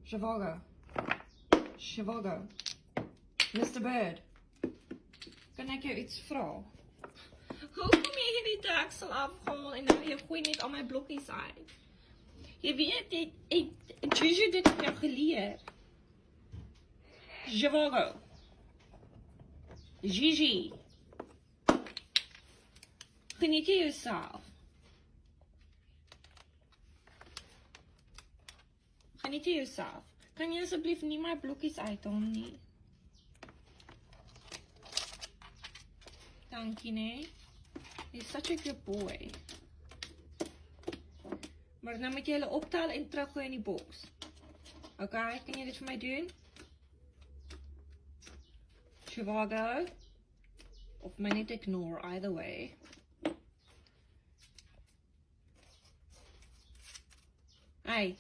Zhivago. Zhivago. Mr. Bird. Kan ek jou iets vra? Hoekom jy hierdie deksel afgehaal en nou jy gooi net al my blokkies uit? Jy weet, Juju dit het jou geleer. Zhivago. Gigi. Geniet jy jouself? Geniet jy jouself? Kan jy asseblief nie my blokkies uithaal nie? Dankie, nee. You're such a good boy. Maar nou moet jy hulle optel en teruggooi in die boks. Okay, kan jy dit vir my doen? Zhivago. Of my net ignore, either way. Hey.